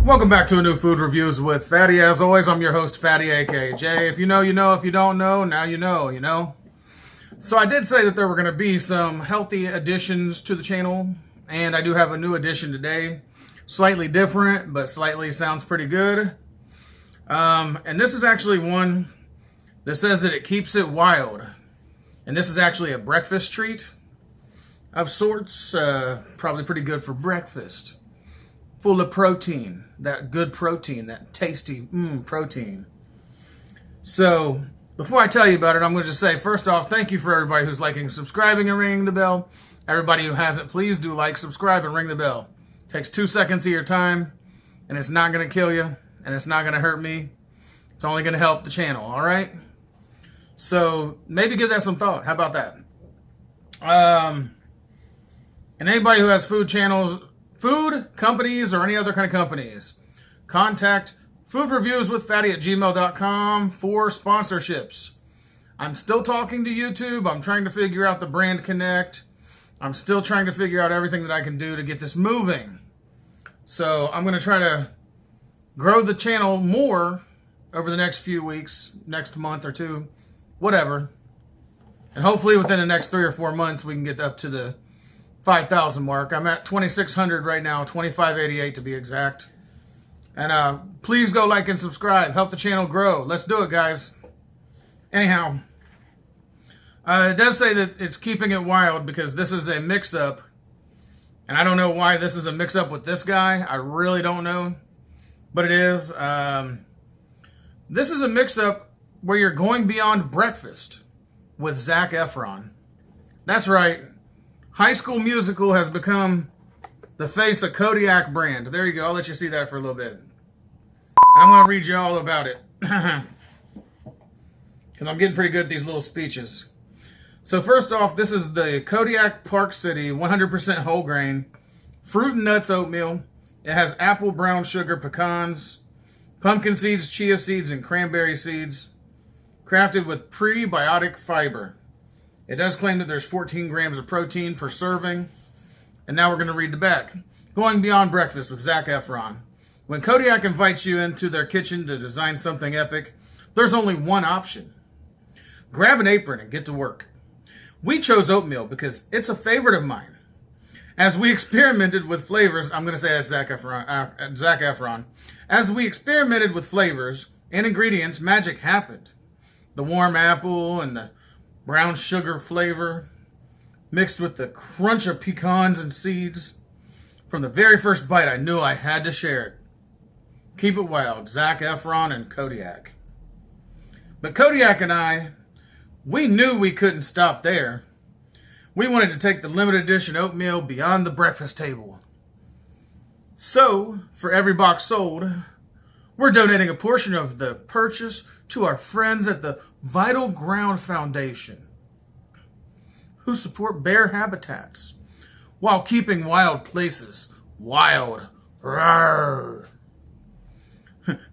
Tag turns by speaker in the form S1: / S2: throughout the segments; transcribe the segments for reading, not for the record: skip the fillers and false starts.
S1: Welcome back to a new Food Reviews with Fatty. As always, I'm your host, Fatty, aka Jay. If you know, you know. If you don't know, now you know. So I did say that there were going to be some healthy additions to the channel, and I do have a new addition today. Slightly different, but slightly sounds pretty good. And this is actually one that says that it keeps it wild. And this is actually a breakfast treat of sorts. Probably pretty good for breakfast. Full of protein, that good protein, that tasty protein. So, before I tell you about it, I'm going to just say, first off, thank you for everybody who's liking, subscribing, and ringing the bell. Everybody who hasn't, please do like, subscribe, and ring the bell. It takes 2 seconds of your time, and it's not going to kill you, and it's not going to hurt me. It's only going to help the channel, all right? So, maybe give that some thought. How about that? And anybody who has food channels, food companies, or any other kind of companies, contact foodreviewswithfatty@gmail.com for sponsorships. I'm still talking to YouTube. I'm trying to figure out the brand connect. I'm still trying to figure out everything that I can do to get this moving. So I'm going to try to grow the channel more over the next few weeks, next month or two, whatever. And hopefully within the next 3 or 4 months we can get up to the 5,000 mark. I'm at 2,600 right now, 2,588 to be exact. And please go like and subscribe. Help the channel grow. Let's do it, guys. Anyhow, it does say that it's keeping it wild because this is a mix-up. And I don't know why this is a mix-up with this guy. I really don't know. But it is. This is a mix-up where you're going beyond breakfast with Zac Efron. That's right. High School Musical has become the face of Kodiak brand. There you go. I'll let you see that for a little bit. I'm going to read you all about it. Because I'm getting pretty good at these little speeches. So first off, this is the Kodiak Park City 100% whole grain fruit and nuts oatmeal. It has apple, brown sugar, pecans, pumpkin seeds, chia seeds, and cranberry seeds. Crafted with prebiotic fiber. It does claim that there's 14 grams of protein per serving. And now we're going to read the back. Going beyond breakfast with Zac Efron. When Kodiak invites you into their kitchen to design something epic, there's only one option. Grab an apron and get to work. We chose oatmeal because it's a favorite of mine. As we experimented with flavors, I'm going to say that's Zac Efron. As we experimented with flavors and ingredients, magic happened. The warm apple and the brown sugar flavor mixed with the crunch of pecans and seeds. From the very first bite, I knew I had to share it. Keep it wild, Zac Efron and Kodiak. But Kodiak and I, we knew we couldn't stop there. We wanted to take the limited edition oatmeal beyond the breakfast table. So, for every box sold, we're donating a portion of the purchase to our friends at the Vital Ground Foundation, who support bear habitats while keeping wild places wild. Rawr.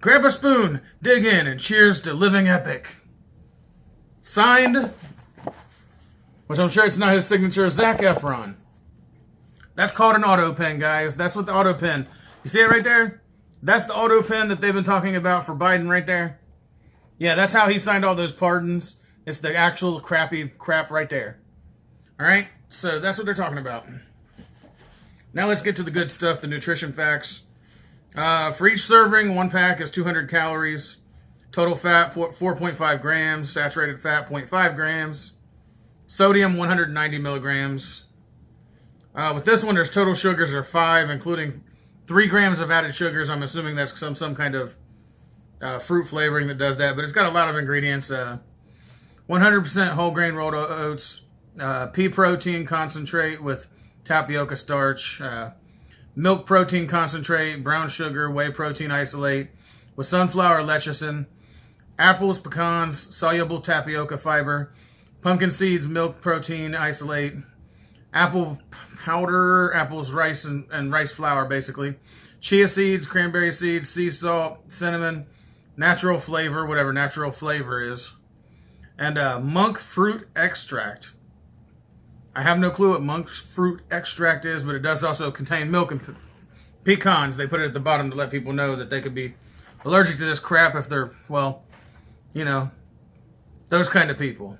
S1: Grab a spoon, dig in, and cheers to living epic. Signed, which I'm sure it's not his signature, Zac Efron. That's called an auto pen, guys. That's what the auto pen. You see it right there? That's the auto pen that they've been talking about for Biden right there. Yeah, that's how he signed all those pardons. It's the actual crappy crap right there. All right? So that's what they're talking about. Now let's get to the good stuff, the nutrition facts. For each serving, 1 pack is 200 calories. Total fat, 4.5 grams. Saturated fat, 0.5 grams. Sodium, 190 milligrams. With this one, there's total sugars are 5, including 3 grams of added sugars. I'm assuming that's some kind of fruit flavoring that does that. But it's got a lot of ingredients. 100% whole grain rolled oats. Pea protein concentrate with tapioca starch, milk protein concentrate, brown sugar, whey protein isolate with sunflower lecithin, apples, pecans, soluble tapioca fiber, pumpkin seeds, milk protein isolate, apple powder, apples, rice, and rice flour, basically, chia seeds, cranberry seeds, sea salt, cinnamon, natural flavor, whatever natural flavor is, and monk fruit extract. I have no clue what monk fruit extract is, but it does also contain milk and Pecans, they put it at the bottom to let people know that they could be allergic to this crap if they're, well, you know, those kind of people.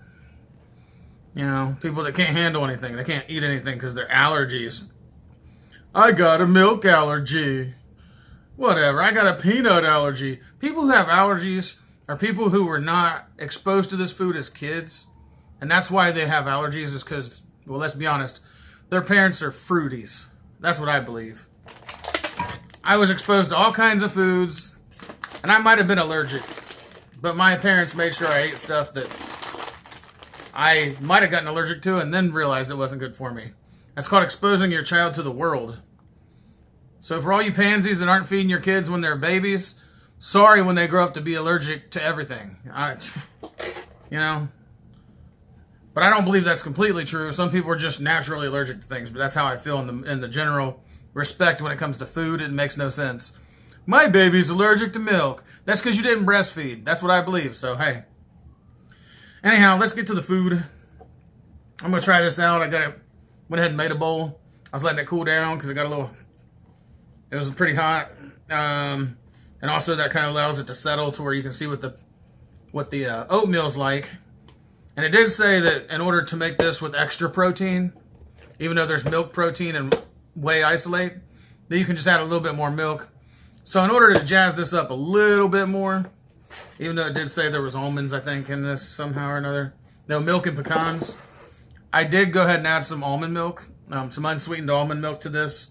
S1: You know, people that can't handle anything. They can't eat anything because they're allergies. I got a milk allergy. Whatever, I got a peanut allergy. People who have allergies are people who were not exposed to this food as kids. And that's why they have allergies, is because, well, let's be honest, their parents are fruities. That's what I believe. I was exposed to all kinds of foods, and I might have been allergic. But my parents made sure I ate stuff that I might have gotten allergic to and then realized it wasn't good for me. That's called exposing your child to the world. So for all you pansies that aren't feeding your kids when they're babies, sorry when they grow up to be allergic to everything. You know. But I don't believe that's completely true. Some people are just naturally allergic to things, but that's how I feel in the general respect when it comes to food. It makes no sense. My baby's allergic to milk. That's because you didn't breastfeed. That's what I believe. So, hey. Anyhow, let's get to the food. I'm going to try this out. Went ahead and made a bowl. I was letting it cool down because it was pretty hot. And also that kind of allows it to settle to where you can see what the oatmeal's like. And it did say that in order to make this with extra protein, even though there's milk protein and whey isolate, that you can just add a little bit more milk. So in order to jazz this up a little bit more, even though it did say there was almonds, I think, in this somehow or another. No, milk and pecans. I did go ahead and add some almond milk, some unsweetened almond milk to this.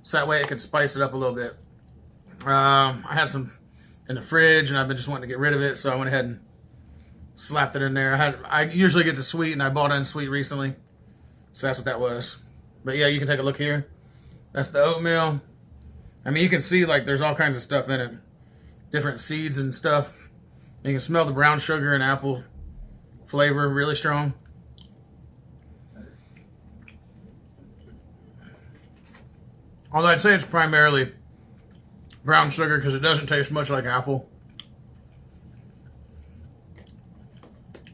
S1: So that way it could spice it up a little bit. I had some in the fridge, and I've been just wanting to get rid of it, so I went ahead and slapped it in there. I usually get the sweet, and I bought unsweet recently. So that's what that was. But yeah, you can take a look here. That's the oatmeal. I mean, you can see, like, there's all kinds of stuff in it. Different seeds and stuff. You can smell the brown sugar and apple flavor really strong. Although I'd say it's primarily brown sugar because it doesn't taste much like apple.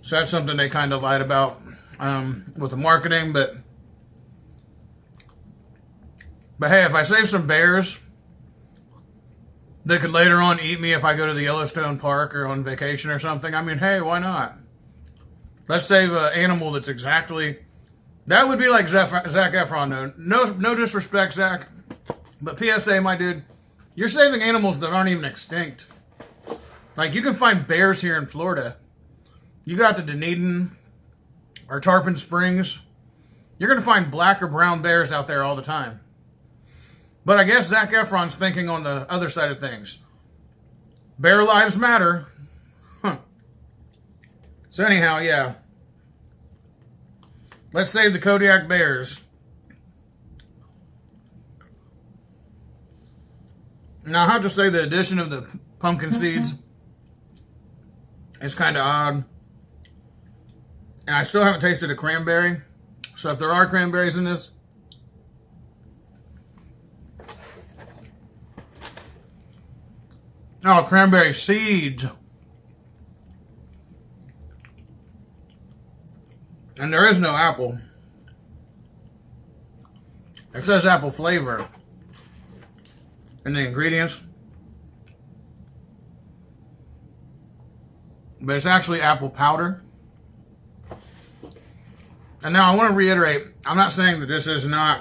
S1: So that's something they kind of lied about with the marketing. But hey, if I save some bears, they could later on eat me if I go to the Yellowstone Park or on vacation or something. I mean, hey, why not? Let's save an animal that's exactly... That would be like Zac Efron. No disrespect, Zac. But PSA, my dude, you're saving animals that aren't even extinct. Like, you can find bears here in Florida. You got the Dunedin or Tarpon Springs. You're going to find black or brown bears out there all the time. But I guess Zac Efron's thinking on the other side of things. Bear lives matter. Huh. So anyhow, yeah. Let's save the Kodiak bears. Now, I have to say the addition of the pumpkin seeds is kind of odd. And I still haven't tasted a cranberry. So if there are cranberries in this... Oh, cranberry seeds. And there is no apple. It says apple flavor in the ingredients. But it's actually apple powder. And now I want to reiterate, I'm not saying that this is not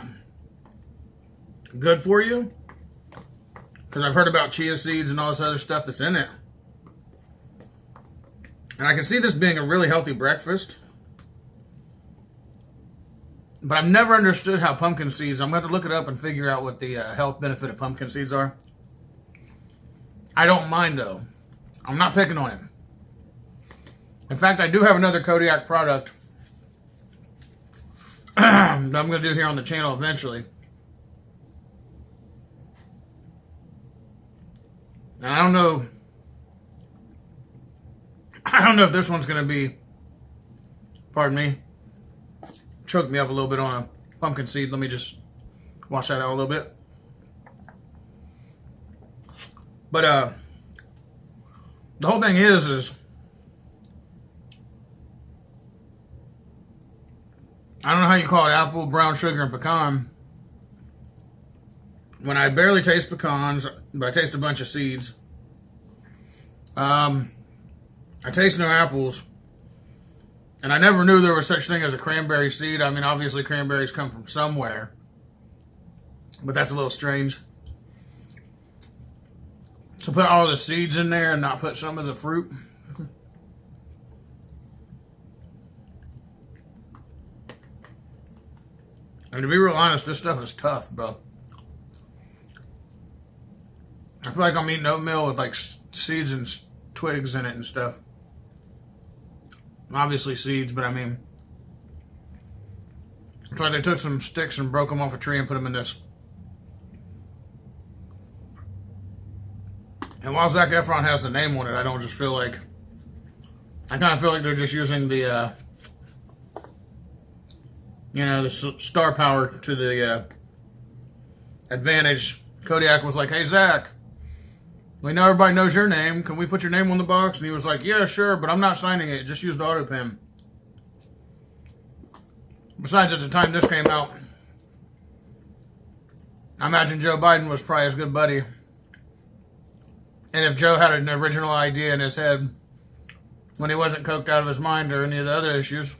S1: good for you. Because I've heard about chia seeds and all this other stuff that's in it. And I can see this being a really healthy breakfast. But I've never understood how pumpkin seeds... I'm going to have to look it up and figure out what the health benefit of pumpkin seeds are. I don't mind, though. I'm not picking on it. In fact, I do have another Kodiak product that I'm going to do here on the channel eventually. And I don't know if this one's going to be, pardon me, choked me up a little bit on a pumpkin seed. Let me just wash that out a little bit. But the whole thing is I don't know how you call it, apple, brown sugar, and pecan. when I barely taste pecans, but I taste a bunch of seeds. I taste no apples. And I never knew there was such thing as a cranberry seed. I mean, obviously cranberries come from somewhere. But that's a little strange. To put all the seeds in there and not put some of the fruit. And to be real honest, this stuff is tough, bro. I feel like I'm eating oatmeal with like seeds and twigs in it and stuff. Obviously seeds, but I mean, it's like they took some sticks and broke them off a tree and put them in this. And while Zac Efron has the name on it, I don't just feel like, I kind of feel like they're just using the, you know, the star power to the advantage. Kodiak was like, hey, Zac, we know everybody knows your name. Can we put your name on the box? And he was like, yeah, sure, but I'm not signing it. Just use the auto pen. Besides, at the time this came out, I imagine Joe Biden was probably his good buddy. And if Joe had an original idea in his head when he wasn't coked out of his mind or any of the other issues,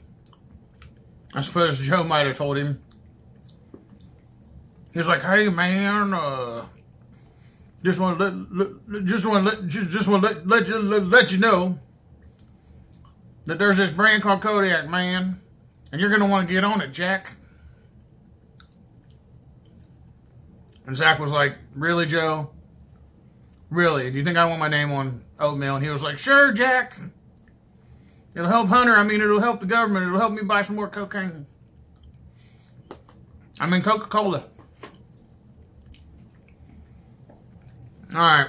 S1: I suppose Joe might have told him. He was like, hey, man, just want to let you know that there's this brand called Kodiak, man, and you're gonna want to get on it, Jack. And Zac was like, really, Joe? Really? Do you think I want my name on oatmeal? And he was like, sure, Jack. It'll help Hunter. I mean, it'll help the government. It'll help me buy some more cocaine. I mean, Coca-Cola. All right.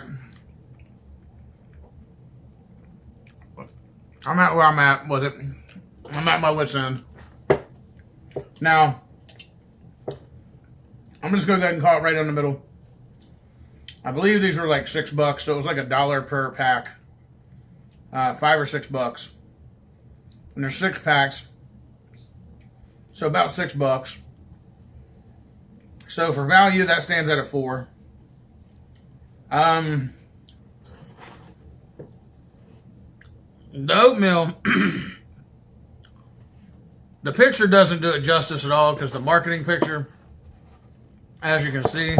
S1: I'm at where I'm at with it. I'm at my wit's end. Now, I'm just going to go ahead and call it right in the middle. I believe these were like $6, so it was like $1 per pack. $5 or $6. And there's 6 packs. So about $6. So for value, that stands at a 4. The oatmeal, the picture doesn't do it justice at all because the marketing picture, as you can see,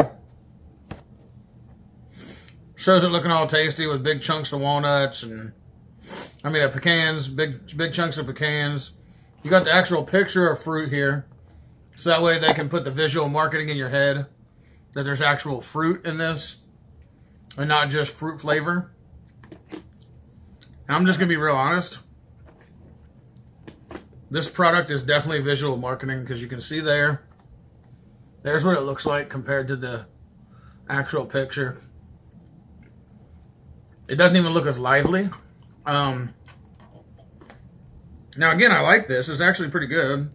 S1: shows it looking all tasty with big chunks of walnuts and, I mean, pecans, big chunks of pecans. You got the actual picture of fruit here, so that way they can put the visual marketing in your head that there's actual fruit in this and not just fruit flavor. And I'm just gonna be real honest. This product is definitely visual marketing because you can see there's what it looks like compared to the actual picture. It doesn't even look as lively. Now again, I like this. It's actually pretty good.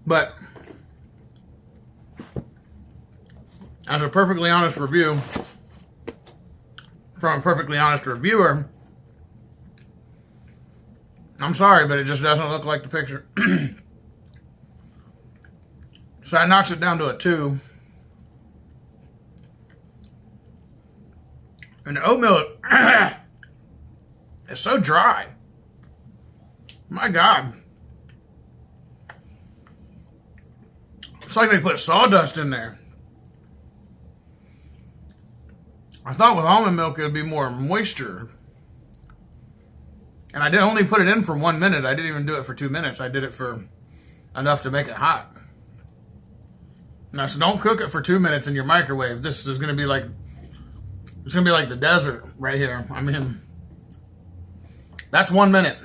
S1: But as a perfectly honest review, from a perfectly honest reviewer, I'm sorry, but it just doesn't look like the picture. So that knocks it down to a 2. And the oatmeal is so dry. My God. It's like they put sawdust in there. I thought with almond milk it would be more moisture. And I did only put it in for 1 minute. I didn't even do it for 2 minutes. I did it for enough to make it hot. Now, so don't cook it for 2 minutes in your microwave. This is going to be like, it's going to be like the desert right here. I mean, that's 1 minute.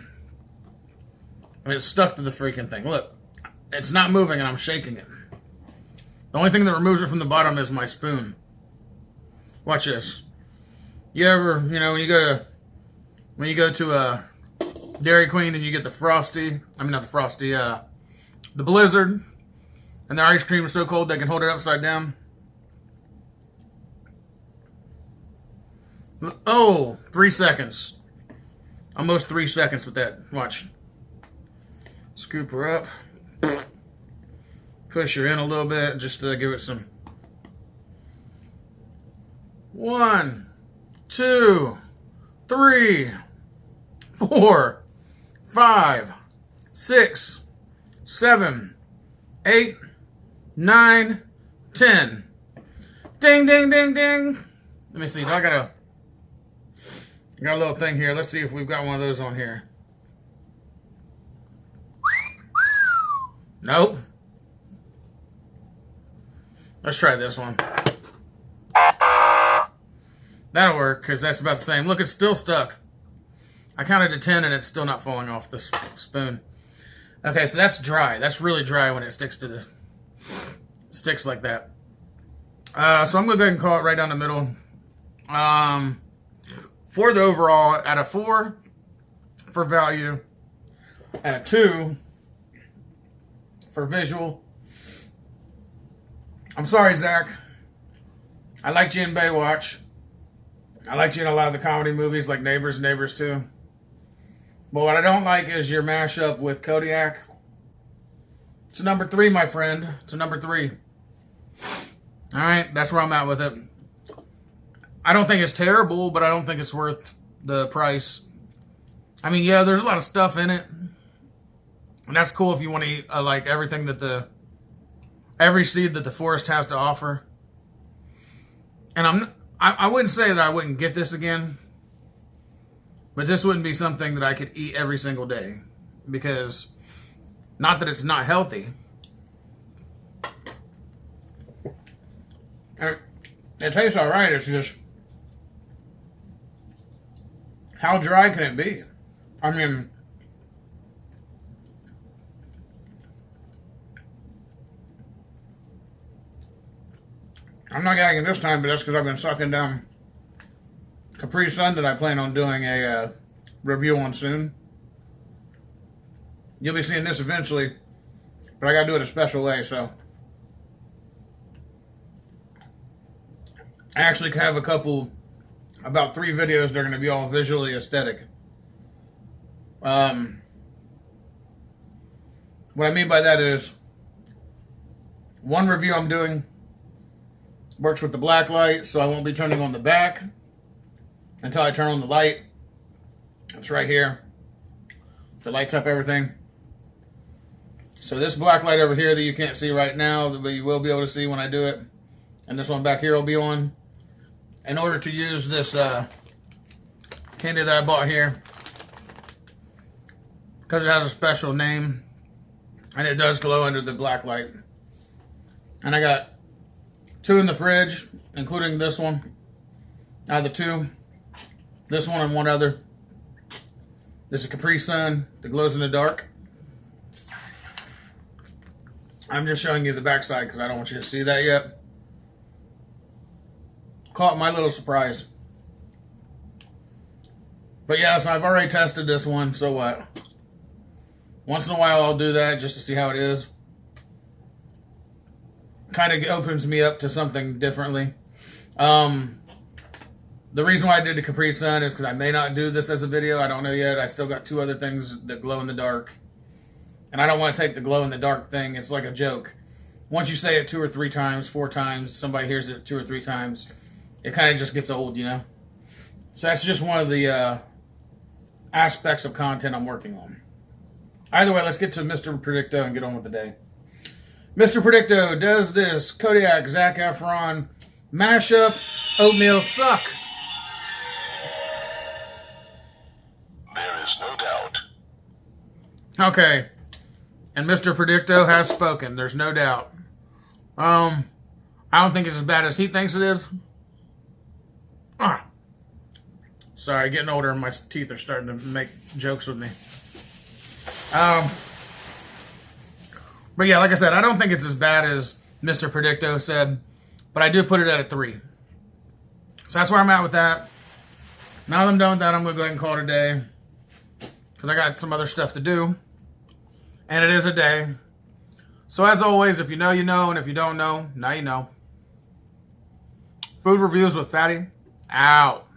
S1: I mean, it's stuck to the freaking thing. Look, it's not moving and I'm shaking it. The only thing that removes it from the bottom is my spoon. Watch this. You ever, you know, when you go to a Dairy Queen and you get the Frosty, I mean not the Frosty, the Blizzard, and their ice cream is so cold they can hold it upside down. Oh, 3 seconds. Almost 3 seconds with that. Watch. Scoop her up. Push her in a little bit just to give it some 1, 2, 3, 4, 5, 6, 7, 8, 9, 10. Ding, ding, ding, ding. Let me see. I got a little thing here. Let's see if we've got one of those on here. Nope. Let's try this one. That'll work, because that's about the same. Look, it's still stuck. I counted to 10 and it's still not falling off the spoon. Okay, so that's dry. That's really dry when it sticks to the sticks like that. So I'm gonna go ahead and call it right down the middle. For the overall, at a 4 for value, and a 2 for visual. I'm sorry, Zach. I liked you in Baywatch. I liked you in a lot of the comedy movies like Neighbors, Neighbors 2. But what I don't like is your mashup with Kodiak. It's a number 3, my friend. It's a number 3. All right, that's where I'm at with it. I don't think it's terrible, but I don't think it's worth the price. I mean, yeah, there's a lot of stuff in it. And that's cool if you want to eat like everything that every seed that the forest has to offer. And I wouldn't say that I wouldn't get this again, but this wouldn't be something that I could eat every single day, because not that it's not healthy. It tastes all right. It's just, how dry can it be? I mean, I'm not gagging this time, but that's because I've been sucking down Capri Sun that I plan on doing a review on soon. You'll be seeing this eventually, but I gotta do it a special way, so. I actually have about 3 videos that are going to be all visually aesthetic. What I mean by that is, one review I'm doing works with the black light, so I won't be turning on the back until I turn on the light. It's right here. It lights up everything. So this black light over here that you can't see right now, but you will be able to see when I do it, and this one back here will be on. In order to use this candy that I bought here, because it has a special name and it does glow under the black light. And I got 2 in the fridge, including this one. The 2, this one and one other. This is Capri Sun that glows in the dark. I'm just showing you the backside because I don't want you to see that yet. Caught my little surprise. But yeah, so I've already tested this one, so what? Once in a while I'll do that just to see how it is. Kind of opens me up to something differently. The reason why I did the Capri Sun is because I may not do this as a video. I don't know yet. I still got 2 other things that glow in the dark. And I don't want to take the glow in the dark thing. It's like a joke. Once you say it 2 or 3 times, 4 times, somebody hears it 2 or 3 times, it kind of just gets old, you know? So that's just one of the aspects of content I'm working on. Either way, let's get to Mr. Predicto and get on with the day. Mr. Predicto does this Kodiak Zac Efron mashup oatmeal suck.
S2: There is no doubt.
S1: Okay. And Mr. Predicto has spoken. There's no doubt. I don't think it's as bad as he thinks it is. Sorry, getting older and my teeth are starting to make jokes with me. But yeah, like I said, I don't think it's as bad as Mr. Predicto said, but I do put it at a 3. So that's where I'm at with that. Now that I'm done with that, I'm going to go ahead and call it a day, because I got some other stuff to do, and it is a day. So as always, if you know, you know, and if you don't know, now you know. Food reviews with Fatty, out.